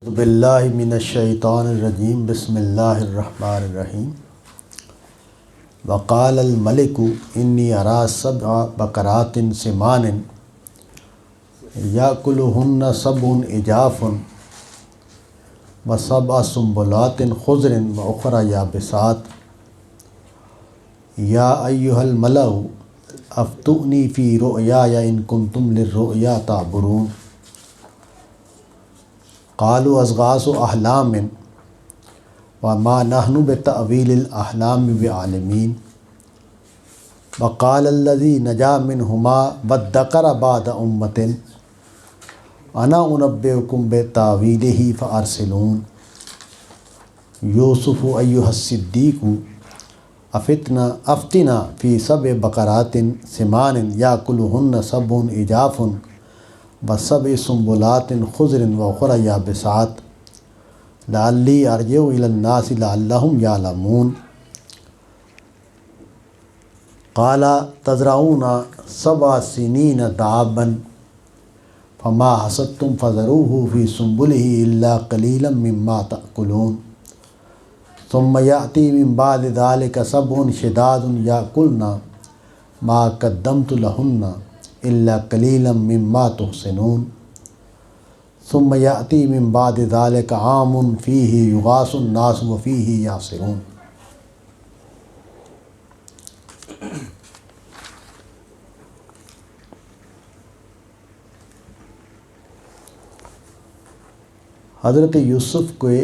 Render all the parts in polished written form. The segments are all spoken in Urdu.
باللہ من الشیطان الرجیم بسم اللہ الرحمن الرحیم وقال الملک انی ارا سبع بقرات سمان یاکلہن سبع عجاف وسبع سنبلات خضر واخری یابسات یا ایہا الملأ افتونی فی رؤیای ان کنتم للرؤیا تعبرون قالوا اضغاث احلام وما نحن بتأویل الاحلام بعالمین وقال الذی نجا منہما وادکر بعد امۃ انا انبئکم بتأویلہ فارسلون یوسف ایہا الصدیق افتنا فی سبع بقرات سمان یاکلہن سبع عجاف وسبع سنبلات خضر واخری یابسات لعلی ارجع الی الناس لعلہم یعلمون قال تزرعون سبع سنین دابا فما حصدتم فذروه فی سنبلہ الا قلیلا مما تأکلون ثم یأتی من بعد ذلک سبع شداد یأکلن ما قدمت لہن الا قلیلا مما تحسنون ثم یأتی من بعد ذلک عام فیہ یغاث الناس وفیہ یعصرون۔ حضرت یوسف کے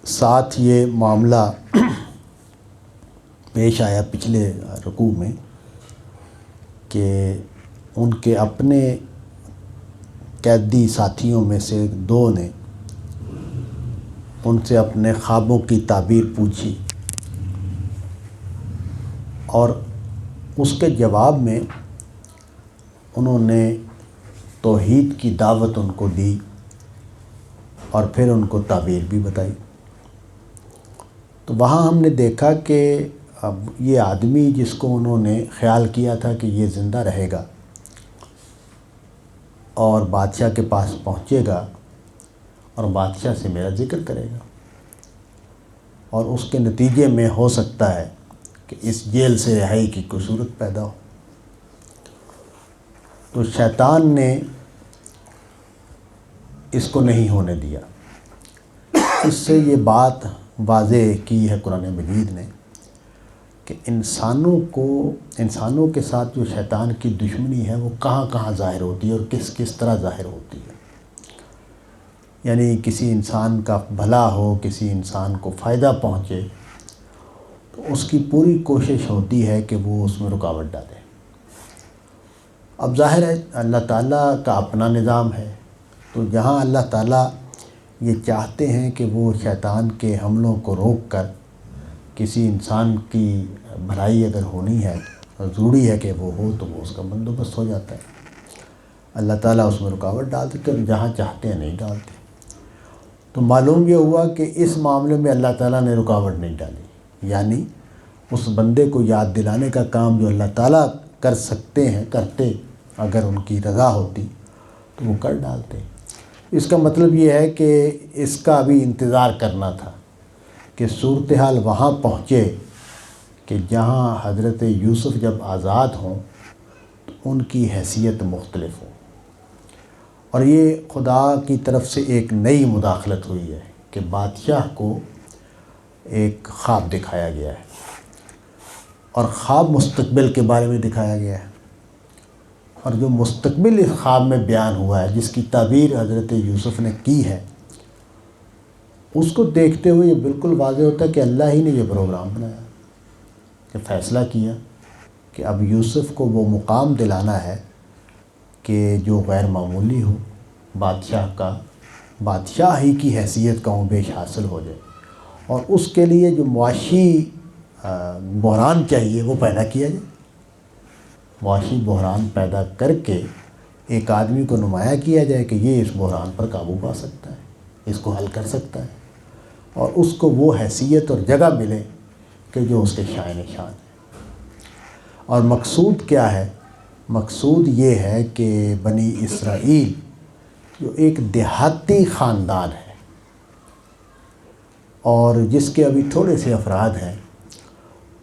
ساتھ یہ معاملہ پیش آیا پچھلے رکوع میں کہ ان کے اپنے قیدی ساتھیوں میں سے دو نے ان سے اپنے خوابوں کی تعبیر پوچھی اور اس کے جواب میں انہوں نے توحید کی دعوت ان کو دی اور پھر ان کو تعبیر بھی بتائی۔ تو وہاں ہم نے دیکھا کہ اب یہ آدمی جس کو انہوں نے خیال کیا تھا کہ یہ زندہ رہے گا اور بادشاہ کے پاس پہنچے گا اور بادشاہ سے میرا ذکر کرے گا اور اس کے نتیجے میں ہو سکتا ہے کہ اس جیل سے رہائی کی کوئی صورت پیدا ہو، تو شیطان نے اس کو نہیں ہونے دیا۔ اس سے یہ بات واضح کی ہے قرآن مجید نے کہ انسانوں کے ساتھ جو شیطان کی دشمنی ہے وہ کہاں کہاں ظاہر ہوتی ہے اور کس کس طرح ظاہر ہوتی ہے۔ یعنی کسی انسان کا بھلا ہو، کسی انسان کو فائدہ پہنچے تو اس کی پوری کوشش ہوتی ہے کہ وہ اس میں رکاوٹ ڈالے۔ اب ظاہر ہے اللہ تعالیٰ کا اپنا نظام ہے، تو جہاں اللہ تعالیٰ یہ چاہتے ہیں کہ وہ شیطان کے حملوں کو روک کر کسی انسان کی بھلائی اگر ہونی ہے اور ضروری ہے کہ وہ ہو تو وہ اس کا بندوبست ہو جاتا ہے۔ اللہ تعالیٰ اس میں رکاوٹ ڈال دیتے اور جہاں چاہتے ہیں نہیں ڈالتے۔ تو معلوم یہ ہوا کہ اس معاملے میں اللہ تعالیٰ نے رکاوٹ نہیں ڈالی، یعنی اس بندے کو یاد دلانے کا کام جو اللہ تعالیٰ کر سکتے ہیں کرتے، اگر ان کی رضا ہوتی تو وہ کر ڈالتے۔ اس کا مطلب یہ ہے کہ اس کا ابھی انتظار کرنا تھا کہ صورتحال وہاں پہنچے کہ جہاں حضرت یوسف جب آزاد ہوں تو ان کی حیثیت مختلف ہو، اور یہ خدا کی طرف سے ایک نئی مداخلت ہوئی ہے کہ بادشاہ کو ایک خواب دکھایا گیا ہے اور خواب مستقبل کے بارے میں دکھایا گیا ہے، اور جو مستقبل اس خواب میں بیان ہوا ہے جس کی تعبیر حضرت یوسف نے کی ہے، اس کو دیکھتے ہوئے یہ بالکل واضح ہوتا ہے کہ اللہ ہی نے یہ پروگرام بنایا، کہ فیصلہ کیا کہ اب یوسف کو وہ مقام دلانا ہے کہ جو غیر معمولی ہو، بادشاہ ہی کی حیثیت کا بیش حاصل ہو جائے، اور اس کے لیے جو معاشی بحران چاہیے وہ پیدا کیا جائے۔ معاشی بحران پیدا کر کے ایک آدمی کو نمایاں کیا جائے کہ یہ اس بحران پر قابو پا سکتا ہے، اس کو حل کر سکتا ہے، اور اس کو وہ حیثیت اور جگہ ملے کہ جو اس کے شائن شان ہے۔ اور مقصود کیا ہے؟ مقصود یہ ہے کہ بنی اسرائیل جو ایک دیہاتی خاندان ہے اور جس کے ابھی تھوڑے سے افراد ہیں،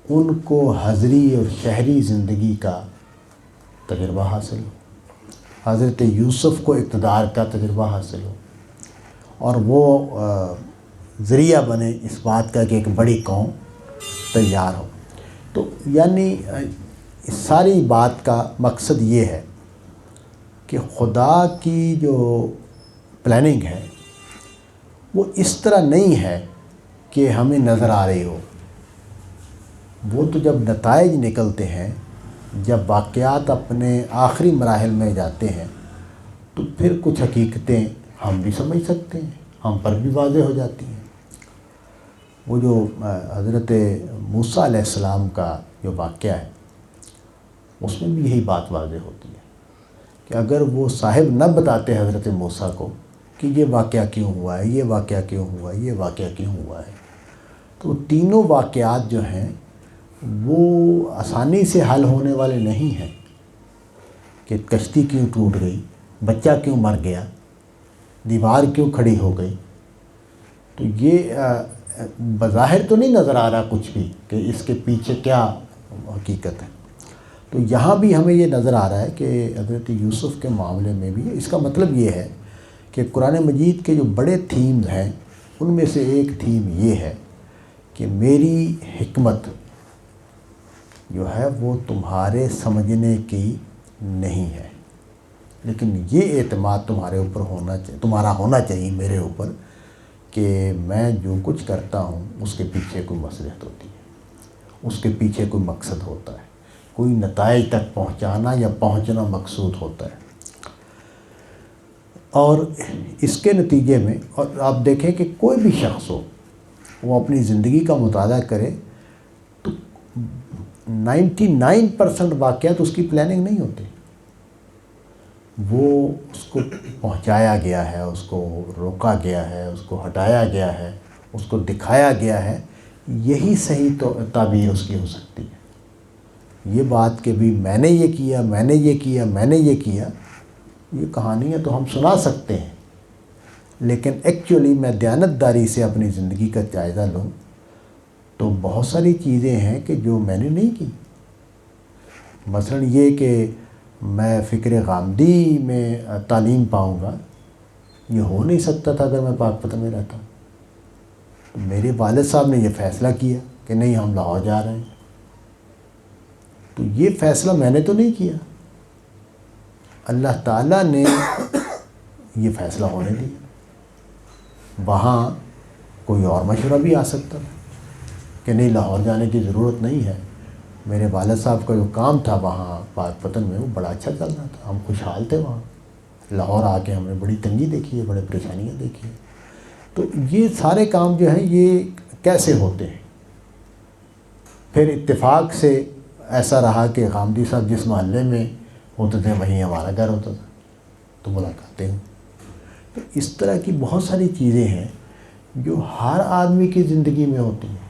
ان کو حضری اور شہری زندگی کا تجربہ حاصل ہو، حضرت یوسف کو اقتدار کا تجربہ حاصل ہو، اور وہ ذریعہ بنے اس بات کا کہ ایک بڑی قوم تیار ہو۔ تو یعنی اس ساری بات کا مقصد یہ ہے کہ خدا کی جو پلاننگ ہے وہ اس طرح نہیں ہے کہ ہمیں نظر آ رہی ہو، وہ تو جب نتائج نکلتے ہیں، جب واقعات اپنے آخری مراحل میں جاتے ہیں، تو پھر کچھ حقیقتیں ہم بھی سمجھ سکتے ہیں، ہم پر بھی واضح ہو جاتی ہیں۔ وہ جو حضرت موسیٰ علیہ السلام کا جو واقعہ ہے، اس میں بھی یہی بات واضح ہوتی ہے کہ اگر وہ صاحب نہ بتاتے حضرت موسیٰ کو کہ یہ واقعہ کیوں ہوا ہے، یہ واقعہ کیوں ہوا ہے، یہ واقعہ کیوں ہوا ہے، تو تینوں واقعات جو ہیں وہ آسانی سے حل ہونے والے نہیں ہیں کہ کشتی کیوں ٹوٹ گئی، بچہ کیوں مر گیا، دیوار کیوں کھڑی ہو گئی۔ تو یہ بظاہر تو نہیں نظر آ رہا کچھ بھی کہ اس کے پیچھے کیا حقیقت ہے۔ تو یہاں بھی ہمیں یہ نظر آ رہا ہے کہ حضرت یوسف کے معاملے میں بھی اس کا مطلب یہ ہے کہ قرآن مجید کے جو بڑے تھیمز ہیں ان میں سے ایک تھیم یہ ہے کہ میری حکمت جو ہے وہ تمہارے سمجھنے کی نہیں ہے، لیکن یہ اعتماد تمہارے اوپر تمہارا ہونا چاہیے میرے اوپر کہ میں جو کچھ کرتا ہوں اس کے پیچھے کوئی مصلحت ہوتی ہے، اس کے پیچھے کوئی مقصد ہوتا ہے، کوئی نتائج تک پہنچانا یا پہنچنا مقصود ہوتا ہے۔ اور اس کے نتیجے میں، اور آپ دیکھیں کہ کوئی بھی شخص ہو وہ اپنی زندگی کا مطالعہ کرے تو 99% واقعات اس کی پلاننگ نہیں ہوتے، وہ اس کو پہنچایا گیا ہے، اس کو روکا گیا ہے، اس کو ہٹایا گیا ہے، اس کو دکھایا گیا ہے، یہی صحیح تو تعبیر اس کی ہو سکتی ہے۔ یہ بات کہ بھی میں نے یہ کیا، میں نے یہ کیا، میں نے یہ کیا، یہ کہانیاں تو ہم سنا سکتے ہیں، لیکن ایکچولی میں دیانتداری سے اپنی زندگی کا جائزہ لوں تو بہت ساری چیزیں ہیں کہ جو میں نے نہیں کی۔ مثلا یہ کہ میں فکر غامدی میں تعلیم پاؤں گا، یہ ہو نہیں سکتا تھا اگر میں پاک پتن میں رہتا۔ میرے والد صاحب نے یہ فیصلہ کیا کہ نہیں ہم لاہور جا رہے ہیں، تو یہ فیصلہ میں نے تو نہیں کیا، اللہ تعالیٰ نے یہ فیصلہ ہونے دیا۔ وہاں کوئی اور مشورہ بھی آ سکتا تھا کہ نہیں لاہور جانے کی ضرورت نہیں ہے، میرے والد صاحب کا جو کام تھا وہاں پاک پتن میں وہ بڑا اچھا چل رہا تھا، ہم خوشحال تھے وہاں، لاہور آ کے ہم نے بڑی تنگی دیکھی ہے، بڑے پریشانیاں دیکھی ہیں۔ تو یہ سارے کام جو ہیں یہ کیسے ہوتے ہیں؟ پھر اتفاق سے ایسا رہا کہ غامدی صاحب جس محلے میں ہوتے تھے وہیں ہمارا گھر ہوتا تھا، تو ملاقاتیں ہوں۔ تو اس طرح کی بہت ساری چیزیں ہیں جو ہر آدمی کی زندگی میں ہوتی ہیں،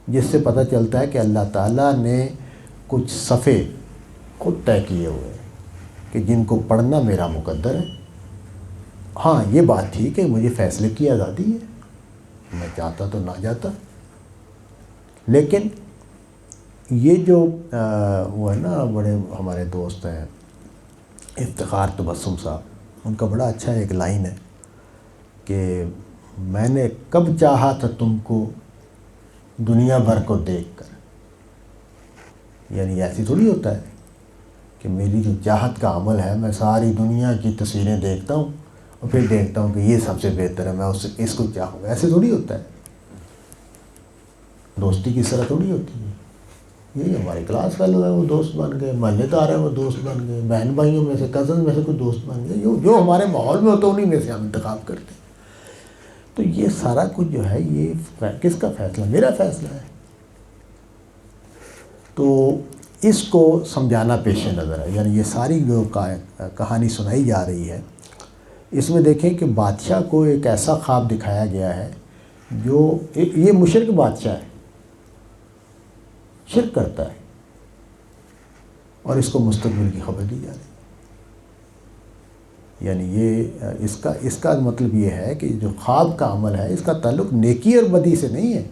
جس سے پتہ چلتا ہے کہ اللہ تعالیٰ نے کچھ صفحے خود طے کیے ہوئے ہیں کہ جن کو پڑھنا میرا مقدر ہے۔ ہاں یہ بات تھی کہ مجھے فیصلے کی آزادی ہے، میں چاہتا تو نہ جاتا، لیکن یہ جو وہ ہے نا بڑے ہمارے دوست ہیں افتخار تبسم صاحب، ان کا بڑا اچھا ایک لائن ہے کہ میں نے کب چاہا تھا تم کو دنیا بھر کو دیکھ کر، یعنی ایسی تھوڑی ہوتا ہے کہ میری جو چاہت کا عمل ہے میں ساری دنیا کی تصویریں دیکھتا ہوں اور پھر دیکھتا ہوں کہ یہ سب سے بہتر ہے، میں اس کو چاہوں گا، ایسے تھوڑی ہوتا ہے، دوستی کی طرح تھوڑی ہوتی ہے۔ یہی ہمارے کلاس فیلو ہے، وہ دوست بن گئے، محلے دار ہیں وہ دوست بن گئے، بہن بھائیوں میں سے کزن میں سے کوئی دوست بن گئے، جو ہمارے ماحول میں ہوتا ہے انہیں میں سے ہم انتخاب کرتے ہیں۔ تو یہ سارا کچھ جو ہے یہ کس کا فیصلہ؟ میرا فیصلہ ہے۔ تو اس کو سمجھانا پیش نظر ہے، یعنی یہ ساری جو کہانی سنائی جا رہی ہے، اس میں دیکھیں کہ بادشاہ کو ایک ایسا خواب دکھایا گیا ہے جو یہ مشرک بادشاہ ہے، شرک کرتا ہے، اور اس کو مستقبل کی خبر دی جا رہی ہے۔ یعنی یہ اس کا مطلب یہ ہے کہ جو خواب کا عمل ہے اس کا تعلق نیکی اور بدی سے نہیں ہے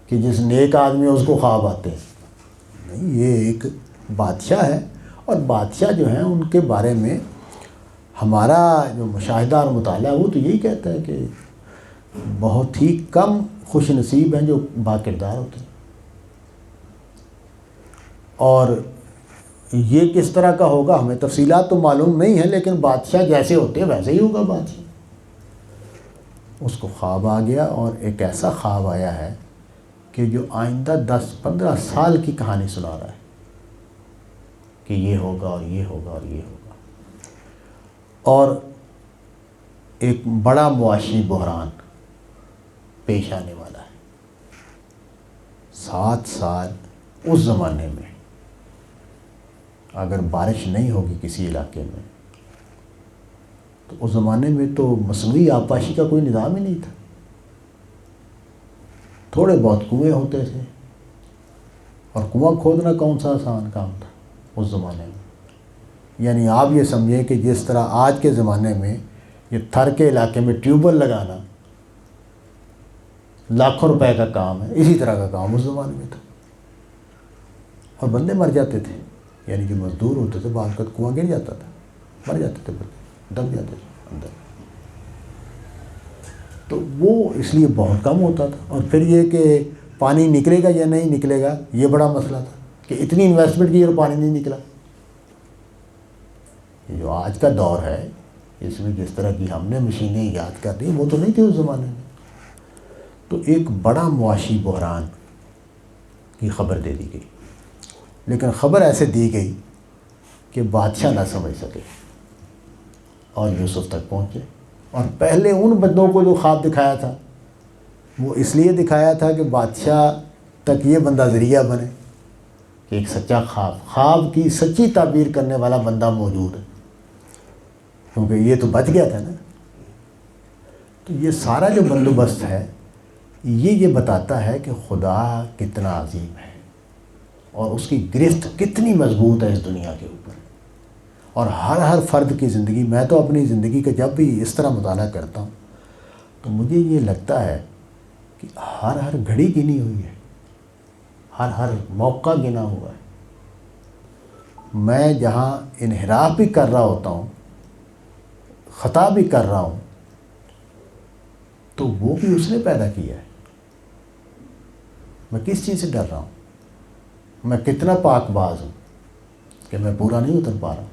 کہ جس نیک آدمی اس کو خواب آتے ہیں، نہیں، یہ ایک بادشاہ ہے، اور بادشاہ جو ہیں ان کے بارے میں ہمارا جو مشاہدہ اور مطالعہ وہ تو یہی کہتا ہے کہ بہت ہی کم خوش نصیب ہیں جو با کردار ہوتے ہیں. اور یہ کس طرح کا ہوگا ہمیں تفصیلات تو معلوم نہیں ہیں، لیکن بادشاہ جیسے ہوتے ہیں ویسے ہی ہوگا بادشاہ. اس کو خواب آ گیا، اور ایک ایسا خواب آیا ہے کہ جو آئندہ 10-15 سال کی کہانی سنا رہا ہے کہ یہ ہوگا اور یہ ہوگا اور یہ ہوگا. اور ایک بڑا معاشی بحران پیش آنے والا ہے. 7 سال اس زمانے میں اگر بارش نہیں ہوگی کسی علاقے میں تو اس زمانے میں تو مصنوعی آبپاشی کا کوئی نظام ہی نہیں تھا. تھوڑے بہت کنویں ہوتے تھے، اور کنواں کھودنا کون سا آسان کام تھا اس زمانے میں. یعنی آپ یہ سمجھیں کہ جس طرح آج کے زمانے میں یہ تھر کے علاقے میں ٹیوب ویل لگانا لاکھوں روپے کا کام ہے، اسی طرح کا کام اس زمانے میں تھا. اور بندے مر جاتے تھے، یعنی جو مزدور ہوتے تھے بعض وقت کنواں گر جاتا تھا، مر جاتے تھے بندے، دب جاتے تھے اندر. تو وہ اس لیے بہت کم ہوتا تھا. اور پھر یہ کہ پانی نکلے گا یا نہیں نکلے گا یہ بڑا مسئلہ تھا کہ اتنی انویسٹمنٹ کی اور پانی نہیں نکلا. یہ جو آج کا دور ہے اس میں جس طرح کی ہم نے مشینیں ایجاد کر دی وہ تو نہیں تھی اس زمانے میں. تو ایک بڑا معاشی بحران کی خبر دے دی گئی، لیکن خبر ایسے دی گئی کہ بادشاہ نہ سمجھ سکے اور یوسف تک پہنچے. اور پہلے ان بندوں کو جو خواب دکھایا تھا وہ اس لیے دکھایا تھا کہ بادشاہ تک یہ بندہ ذریعہ بنے کہ ایک سچا خواب کی سچی تعبیر کرنے والا بندہ موجود ہے، کیونکہ یہ تو بچ گیا تھا نا. تو یہ سارا جو بندوبست ہے یہ بتاتا ہے کہ خدا کتنا عظیم ہے اور اس کی گرفت کتنی مضبوط ہے اس دنیا کے اوپر. اور ہر فرد کی زندگی، میں تو اپنی زندگی کا جب بھی اس طرح مطالعہ کرتا ہوں تو مجھے یہ لگتا ہے کہ ہر گھڑی گنی ہوئی ہے، ہر موقع گنا ہوا ہے. میں جہاں انحراف بھی کر رہا ہوتا ہوں، خطا بھی کر رہا ہوں، تو وہ بھی اس نے پیدا کیا ہے. میں کس چیز سے ڈر رہا ہوں؟ میں کتنا پاک باز ہوں کہ میں پورا نہیں اتر پا رہا.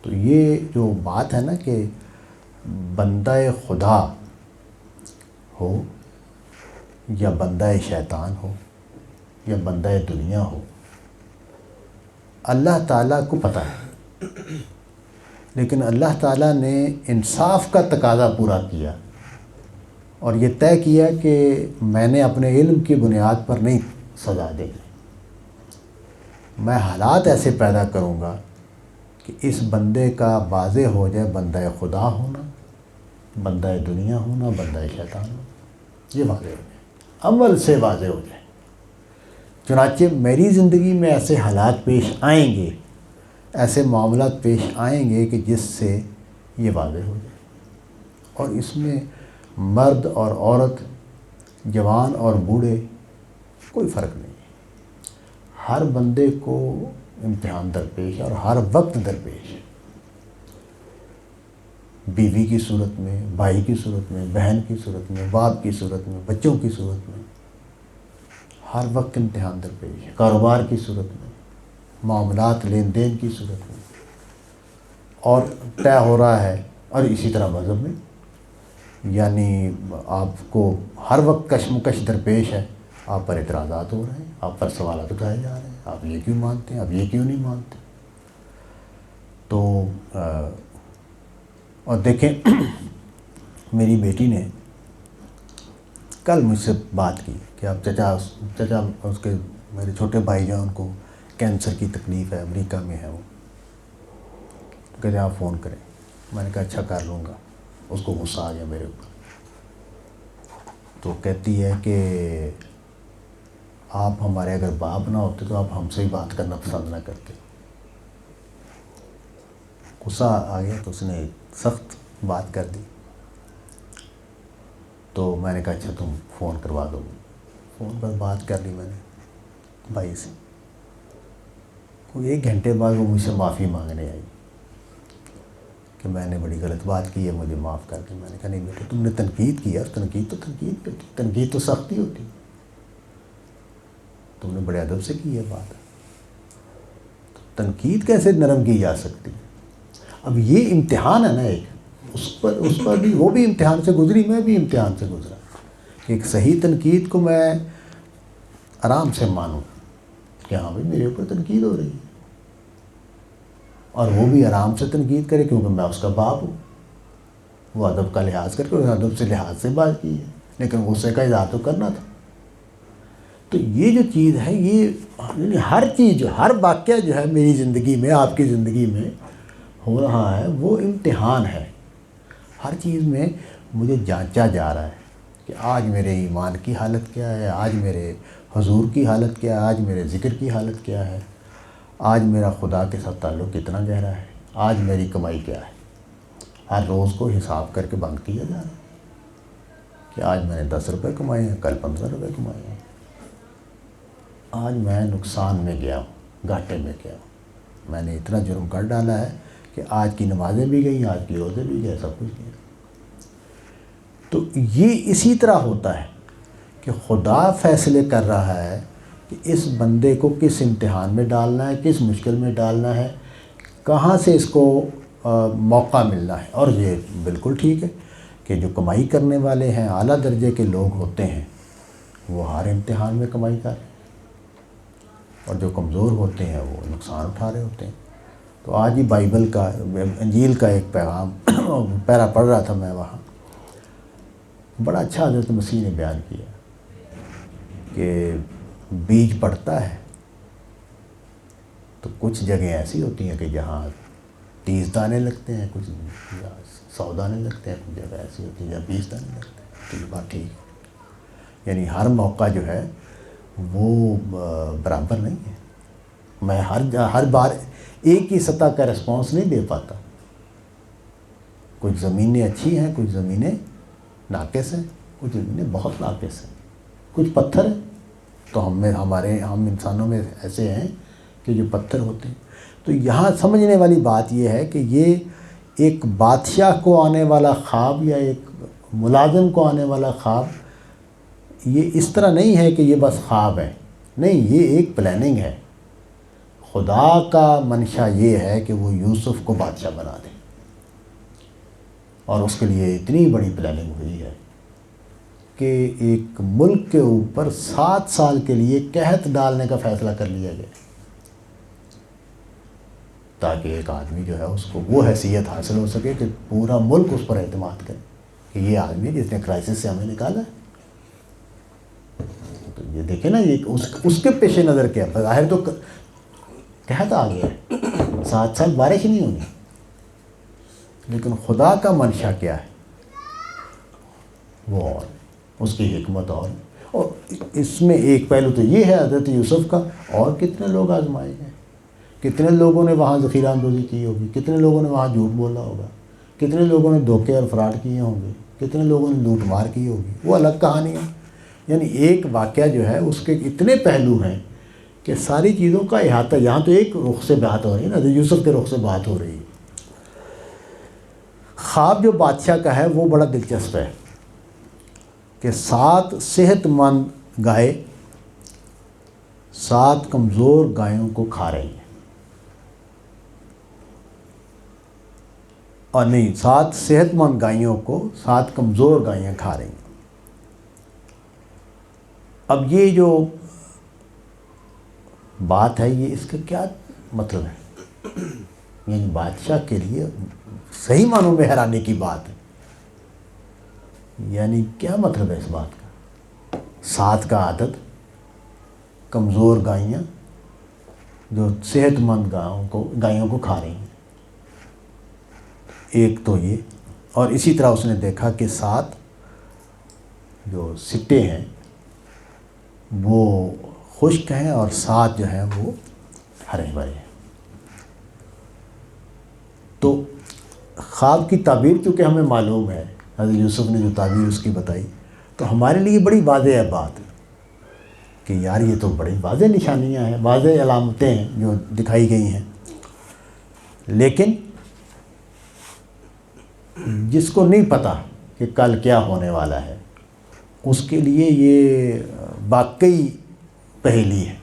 تو یہ جو بات ہے نا کہ بندہ خدا ہو یا بندہ شیطان ہو یا بندہ دنیا ہو، اللہ تعالیٰ کو پتہ ہے. لیکن اللہ تعالیٰ نے انصاف کا تقاضا پورا کیا اور یہ طے کیا کہ میں نے اپنے علم کی بنیاد پر نہیں سزا دے گی. میں حالات ایسے پیدا کروں گا کہ اس بندے کا واضح ہو جائے بندہ خدا ہونا، بندہ دنیا ہونا، بندہ شیطان ہونا. یہ واضح ہو جائے، عمل سے واضح ہو جائے. چنانچہ میری زندگی میں ایسے حالات پیش آئیں گے، ایسے معاملات پیش آئیں گے کہ جس سے یہ واضح ہو جائے. اور اس میں مرد اور عورت، جوان اور بوڑھے کوئی فرق نہیں ہے. ہر بندے کو امتحان درپیش اور ہر وقت درپیش ہے. بیوی کی صورت میں، بھائی کی صورت میں، بہن کی صورت میں، باپ کی صورت میں، بچوں کی صورت میں ہر وقت امتحان درپیش ہے. کاروبار کی صورت میں، معاملات لین دین کی صورت میں، اور طے ہو رہا ہے. اور اسی طرح مذہب میں، یعنی آپ کو ہر وقت کشمکش درپیش ہے. آپ پر اعتراضات ہو رہے ہیں، آپ پر سوالات اٹھائے جا رہے ہیں، آپ یہ کیوں مانتے ہیں، آپ یہ کیوں نہیں مانتے. تو اور دیکھیں میری بیٹی نے کل مجھ سے بات کی کہ اب چچا اس کے میرے چھوٹے بھائی جان کو کینسر کی تکلیف ہے، امریکہ میں ہے وہ، کہتے آپ فون کریں. میں نے کہا اچھا کر لوں گا. اس کو غصہ آ گیا میرے اوپر. تو کہتی ہے کہ آپ ہمارے اگر باپ نہ ہوتے تو آپ ہم سے ہی بات کرنا پسند نہ کرتے. غصہ آ گیا تو اس نے سخت بات کر دی. تو میں نے کہا اچھا تم فون کروا دو. فون پر بات کر لی میں نے بھائی سے. کوئی 1 گھنٹے بعد وہ مجھ سے معافی مانگنے آئی کہ میں نے بڑی غلط بات کی ہے, مجھے معاف کر دیں. میں نے کہا نہیں بیٹے, تم نے تنقید کی ہے, تنقید تو تنقید پہ ہوتی, تنقید تو سختی ہوتی, تم نے بڑے ادب سے کی ہے بات. تنقید کیسے نرم کی جا سکتی؟ اب یہ امتحان ہے نا ایک, اس پر بھی وہ بھی امتحان سے گزری, میں بھی امتحان سے گزرا کہ ایک صحیح تنقید کو میں آرام سے مانوں کہ ہاں بھائی میرے اوپر تنقید ہو رہی ہے, اور وہ بھی آرام سے تنقید کرے کیونکہ میں اس کا باپ ہوں. وہ ادب کا لحاظ کر کے اس ادب سے لحاظ سے بات کی ہے, لیکن غصے کا اظہار تو کرنا تھا. تو یہ جو چیز ہے, یہ ہر چیز جو ہر واقعہ جو ہے میری زندگی میں, آپ کی زندگی میں ہو رہا ہے, وہ امتحان ہے. ہر چیز میں مجھے جانچا جا رہا ہے کہ آج میرے ایمان کی حالت کیا ہے, آج میرے حضور کی حالت کیا ہے, آج میرے ذکر کی حالت کیا ہے, آج میرا خدا کے ساتھ تعلق کتنا گہرا ہے, آج میری کمائی کیا ہے. ہر روز کو حساب کر کے بند کیا جا رہا ہے کہ آج میں نے 10 روپے کمائے ہیں, کل 15 روپے کمائے ہیں, آج میں نقصان میں گیا ہوں, گھاٹے میں گیا ہوں, میں نے اتنا جرم کر ڈالا ہے کہ آج کی نمازیں بھی گئیں, آج کی روزے بھی گئے, سب کچھ گیا. تو یہ اسی طرح ہوتا ہے کہ خدا فیصلے کر رہا ہے کہ اس بندے کو کس امتحان میں ڈالنا ہے, کس مشکل میں ڈالنا ہے, کہاں سے اس کو موقع ملنا ہے. اور یہ بالکل ٹھیک ہے کہ جو کمائی کرنے والے ہیں, اعلیٰ درجے کے لوگ ہوتے ہیں, وہ ہر امتحان میں کمائی کر رہے ہیں, اور جو کمزور ہوتے ہیں وہ نقصان اٹھا رہے ہوتے ہیں. تو آج ہی بائبل کا, انجیل کا ایک پیغام پیرا پڑھ رہا تھا میں وہاں, بڑا اچھا حضرت مسیح نے بیان کیا کہ بیج پڑتا ہے تو کچھ جگہیں ایسی ہوتی ہیں کہ جہاں 30 دانے لگتے ہیں, کچھ 100 دانے لگتے ہیں, کچھ جگہ ایسی ہوتی ہیں جہاں 20 دانے لگتے ہیں. تو یہ بات ٹھیک ہے, یعنی ہر موقع جو ہے وہ برابر نہیں ہے. میں ہر بار ایک ہی سطح کا رسپانس نہیں دے پاتا. کچھ زمینیں اچھی ہیں, کچھ زمینیں ناقص ہیں, کچھ زمینیں بہت ناقص ہیں, کچھ پتھر ہیں. تو ہم انسانوں میں ایسے ہیں کہ جو پتھر ہوتے ہیں. تو یہاں سمجھنے والی بات یہ ہے کہ یہ ایک بادشاہ کو آنے والا خواب یا ایک ملازم کو آنے والا خواب یہ اس طرح نہیں ہے کہ یہ بس خواب ہے. نہیں, یہ ایک پلاننگ ہے. خدا کا منشا یہ ہے کہ وہ یوسف کو بادشاہ بنا دے, اور اس کے لیے اتنی بڑی پلاننگ ہوئی ہے کہ ایک ملک کے اوپر 7 سال کے لیے قحط ڈالنے کا فیصلہ کر لیا گیا, تاکہ ایک آدمی جو ہے اس کو وہ حیثیت حاصل ہو سکے کہ پورا ملک اس پر اعتماد کرے کہ یہ آدمی جس نے کرائسس سے ہمیں نکالا ہے. تو یہ دیکھیں نا, یہ اس کے پیش نظر کیا, بظاہر تو قحط آ گیا ہے, 7 سال بارش نہیں ہونی, لیکن خدا کا منشا کیا ہے وہ اور اس کی حکمت. اور اس میں ایک پہلو تو یہ ہے حضرت یوسف کا, اور کتنے لوگ آزمائے گئے, کتنے لوگوں نے وہاں ذخیرہ اندوزی کی ہوگی, کتنے لوگوں نے وہاں جھوٹ بولا ہوگا, کتنے لوگوں نے دھوکے اور فراڈ کیے ہوں گے, کتنے لوگوں نے لوٹ مار کی ہوگی, وہ الگ کہانی ہے. یعنی ایک واقعہ جو ہے اس کے اتنے پہلو ہیں کہ ساری چیزوں کا احاطہ. یہاں تو ایک رخ سے بات ہو رہی ہے نا, حضرت یوسف کے رخ سے بات ہو رہی ہے. خواب جو بادشاہ کا ہے وہ بڑا دلچسپ ہے کہ 7 صحت مند گائے 7 کمزور گایوں کو کھا رہی ہیں, اور نہیں 7 صحت مند گایوں کو 7 کمزور گایاں کھا رہی ہیں. اب یہ جو بات ہے یہ اس کا کیا مطلب ہے؟ یعنی بادشاہ کے لیے صحیح معنوں میں حیرانی کی بات ہے. یعنی کیا مطلب ہے اس بات کا؟ 7 کا عدد, کمزور گائیاں جو صحت مند گایوں کو کھا رہی ہیں. ایک تو یہ, اور اسی طرح اس نے دیکھا کہ 7 جو سٹے ہیں وہ خشک ہیں اور 7 جو ہیں وہ ہرے بھرے ہیں. تو خواب کی تعبیر چونکہ ہمیں معلوم ہے، حضرت یوسف نے جو تعبیر اس کی بتائی، تو ہمارے لیے بڑی واضح ہے بات کہ یار یہ تو بڑی واضح نشانیاں ہیں، واضح علامتیں ہیں جو دکھائی گئی ہیں. لیکن جس کو نہیں پتہ کہ کل کیا ہونے والا ہے، اس کے لیے یہ واقعی پہیلی ہے،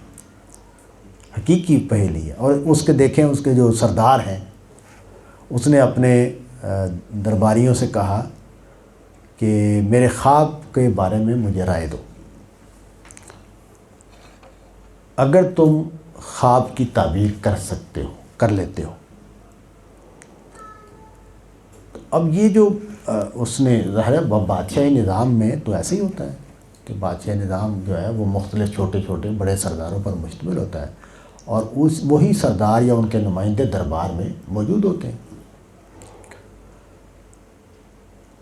حقیقی پہیلی ہے. اور اس کے دیکھیں، اس کے جو سردار ہیں، اس نے اپنے درباریوں سے کہا کہ میرے خواب کے بارے میں مجھے رائے دو. اگر تم خواب کی تعبیر کر لیتے ہو، تو اب یہ جو اس نے ظاہر ہے بادشاہی نظام میں تو ایسے ہی ہوتا ہے کہ بادشاہی نظام جو ہے وہ مختلف چھوٹے چھوٹے بڑے سرداروں پر مشتمل ہوتا ہے، اور وہی سردار یا ان کے نمائندے دربار میں موجود ہوتے ہیں.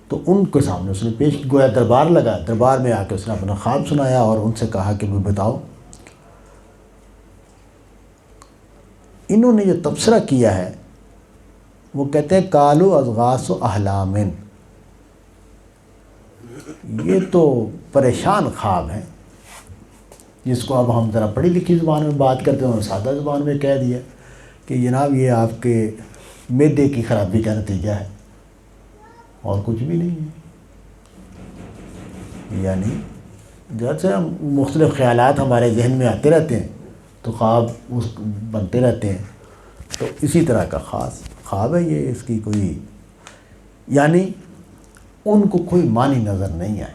تو ان کے سامنے اس نے پیش گویا دربار لگا، دربار میں آ کے اس نے اپنا خواب سنایا اور ان سے کہا کہ بتاؤ. انہوں نے جو تبصرہ کیا ہے وہ کہتے ہیں قالوا اضغاث احلام، یہ تو پریشان خواب ہیں، جس کو اب ہم ذرا پڑھی لکھی زبان میں بات کرتے ہیں اور سادہ زبان میں کہہ دیا کہ جناب یہ آپ کے معدے کی خرابی کا نتیجہ ہے اور کچھ بھی نہیں ہے. یعنی جیسے ہم مختلف خیالات ہمارے ذہن میں آتے رہتے ہیں تو خواب بنتے رہتے ہیں، تو اسی طرح کا خاص خواب ہے یہ. اس کی کوئی یعنی ان کو کوئی معنی نظر نہیں آئے.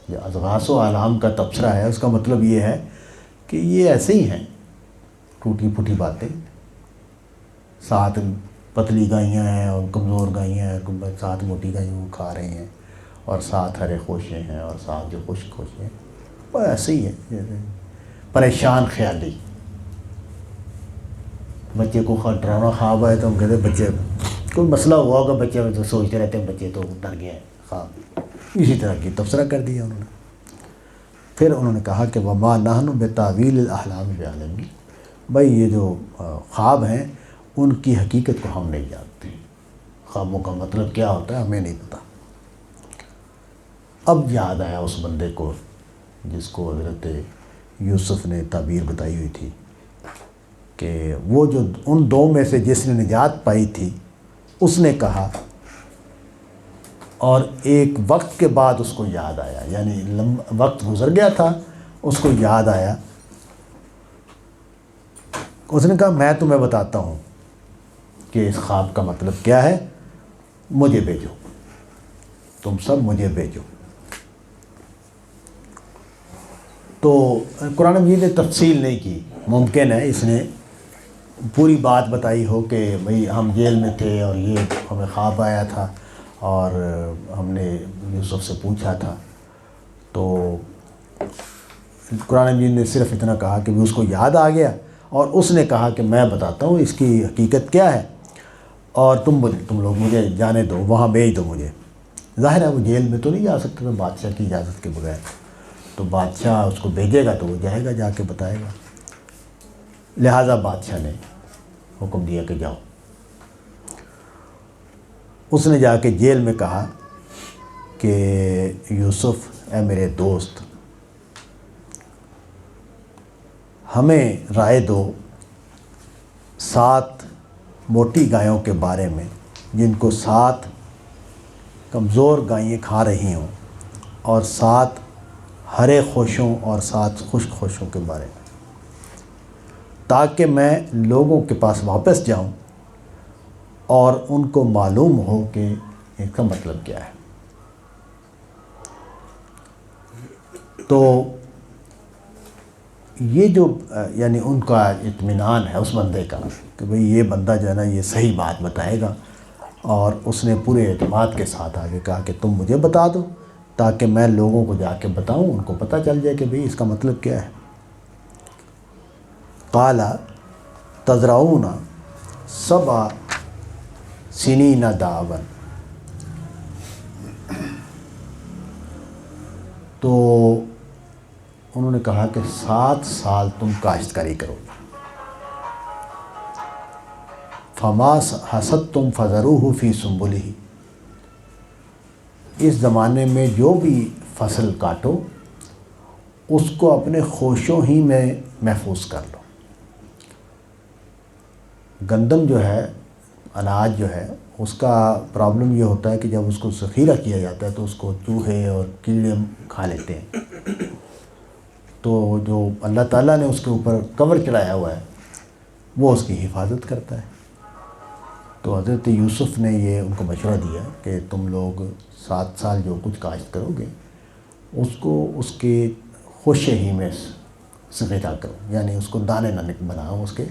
یہ اضغاث و احلام کا تبصرہ ہے، اس کا مطلب یہ ہے کہ یہ ایسے ہی ہیں ٹوٹی پھوٹی باتیں. 7 پتلی گائیاں ہیں اور کمزور گائیاں ہیں، 7 موٹی گائیوں کو کھا رہے ہیں، اور 7 ہرے خوشے ہیں اور 7 جو خشک خوشے ہیں. وہ ایسے ہی ہے پریشان خیالی. بچے کو ڈراؤنا خواب آئے تو ہم کہتے ہیں بچے کوئی مسئلہ ہوا ہوگا، بچے میں تو سوچتے رہتے ہیں بچے تو ڈر گئے ہیں خواب. اسی طرح کی تبصرہ کر دیا انہوں نے. پھر انہوں نے کہا کہ وما نحن بتاویل الاحلام بعالمین، بھائی یہ جو خواب ہیں ان کی حقیقت کو ہم نہیں جانتے، خوابوں کا مطلب کیا ہوتا ہے ہمیں نہیں پتہ. اب یاد آیا اس بندے کو جس کو حضرت یوسف نے تعبیر بتائی ہوئی تھی کہ وہ جو ان 2 میں سے جس نے نجات پائی تھی، اس نے کہا، اور ایک وقت کے بعد اس کو یاد آیا، یعنی وقت گزر گیا تھا، اس کو یاد آیا. اس نے کہا میں تمہیں بتاتا ہوں کہ اس خواب کا مطلب کیا ہے، مجھے بھیجو، تم سب مجھے بھیجو. تو قرآن مجید نے تفصیل نہیں کی، ممکن ہے اس نے پوری بات بتائی ہو کہ بھئی ہم جیل میں تھے اور یہ ہمیں خواب آیا تھا اور ہم نے یوسف سے پوچھا تھا. تو قرآن مجید نے صرف اتنا کہا کہ اس کو یاد آ گیا اور اس نے کہا کہ میں بتاتا ہوں اس کی حقیقت کیا ہے، اور تم لوگ مجھے جانے دو، وہاں بھیج دو مجھے. ظاہر ہے وہ جیل میں تو نہیں جا سکتا تھا بادشاہ کی اجازت کے بغیر، تو بادشاہ اس کو بھیجے گا تو وہ جائے گا، جا کے بتائے گا. لہٰذا بادشاہ نے حکم دیا کہ جاؤ. اس نے جا کے جیل میں کہا کہ یوسف اے میرے دوست، ہمیں رائے دو 7 موٹی گایوں کے بارے میں جن کو 7 کمزور گائیں کھا رہی ہوں، اور 7 ہرے خوشوں اور 7 خشک خوشوں کے بارے میں، تاکہ میں لوگوں کے پاس واپس جاؤں اور ان کو معلوم ہو کہ اس کا مطلب کیا ہے. تو یہ جو یعنی ان کا اطمینان ہے اس بندے کا کہ بھئی یہ بندہ جو ہے نا یہ صحیح بات بتائے گا، اور اس نے پورے اعتماد کے ساتھ آگے کہا کہ تم مجھے بتا دو تاکہ میں لوگوں کو جا کے بتاؤں، ان کو پتہ چل جائے کہ بھئی اس کا مطلب کیا ہے. قال تزرعون 7 سنین دابا، تو انہوں نے کہا کہ 7 سال تم کاشتکاری کرو. فما حصدتم فذروہ فی سنبلہ، اس زمانے میں جو بھی فصل کاٹو اس کو اپنے خوشوں ہی میں محفوظ کر لو۔ گندم جو ہے، اناج جو ہے، اس کا پرابلم یہ ہوتا ہے کہ جب اس کو ذخیرہ کیا جاتا ہے تو اس کو چوہے اور کیڑے کھا لیتے ہیں، تو جو اللہ تعالیٰ نے اس کے اوپر کور چڑھایا ہوا ہے وہ اس کی حفاظت کرتا ہے۔ تو حضرت یوسف نے یہ ان کو مشورہ دیا کہ تم لوگ 7 سال جو کچھ کاشت کرو گے اس کو اس کے خوشے ہی میں ذخیرہ کرو، یعنی اس کو دانے نہ بناؤ اس کے،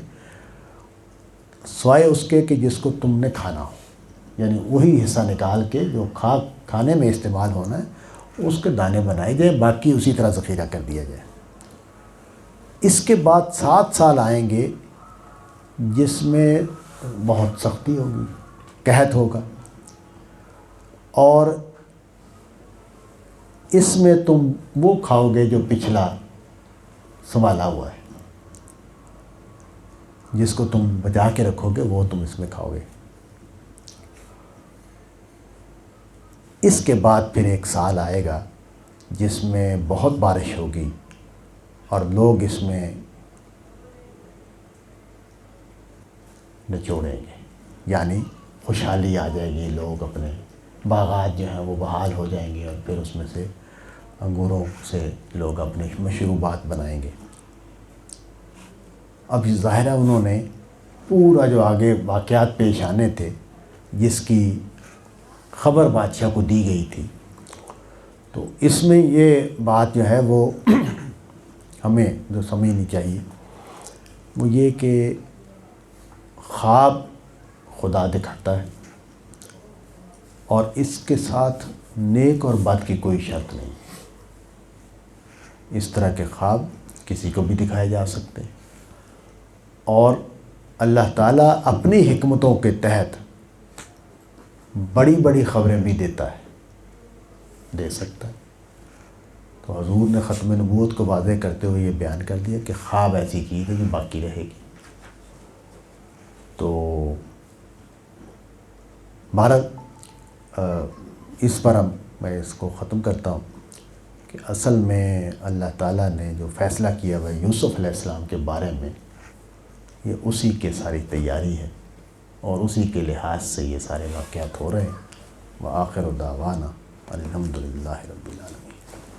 سوائے اس کے کہ جس کو تم نے کھانا ہو، یعنی وہی حصہ نکال کے جو کھانے میں استعمال ہونا ہے اس کے دانے بنائے جائے، باقی اسی طرح ذخیرہ کر دیا جائے۔ اس کے بعد 7 سال آئیں گے جس میں بہت سختی ہوگی، قحط ہوگا، اور اس میں تم وہ کھاؤ گے جو پچھلا سنبھالا ہوا ہے، جس کو تم بچا کے رکھو گے وہ تم اس میں کھاؤ گے۔ اس کے بعد پھر 1 سال آئے گا جس میں بہت بارش ہوگی اور لوگ اس میں نچوڑیں گے، یعنی خوشحالی آ جائے گی، لوگ اپنے باغات جو ہیں وہ بحال ہو جائیں گے اور پھر اس میں سے انگوروں سے لوگ اپنے مشروبات بنائیں گے۔ اب ظاہرہ انہوں نے پورا جو آگے واقعات پیش آنے تھے جس کی خبر بادشاہ کو دی گئی تھی، تو اس میں یہ بات جو ہے وہ ہمیں جو سمجھنی چاہیے وہ یہ کہ خواب خدا دکھاتا ہے اور اس کے ساتھ نیک اور بد کی کوئی شرط نہیں۔ اس طرح کے خواب کسی کو بھی دکھائے جا سکتے ہیں، اور اللہ تعالیٰ اپنی حکمتوں کے تحت بڑی بڑی خبریں بھی دیتا ہے، دے سکتا ہے۔ تو حضور نے ختم نبوت کو واضح کرتے ہوئے یہ بیان کر دیا کہ خواب ایسی چیز ہے جو باقی رہے گی۔ تو بہرحال اس پر میں اس کو ختم کرتا ہوں کہ اصل میں اللہ تعالیٰ نے جو فیصلہ کیا ہوا یوسف علیہ السلام کے بارے میں، یہ اسی کے ساری تیاری ہے اور اسی کے لحاظ سے یہ سارے واقعات ہو رہے ہیں۔ وآخر دعوانا الحمدللہ رب العالمین۔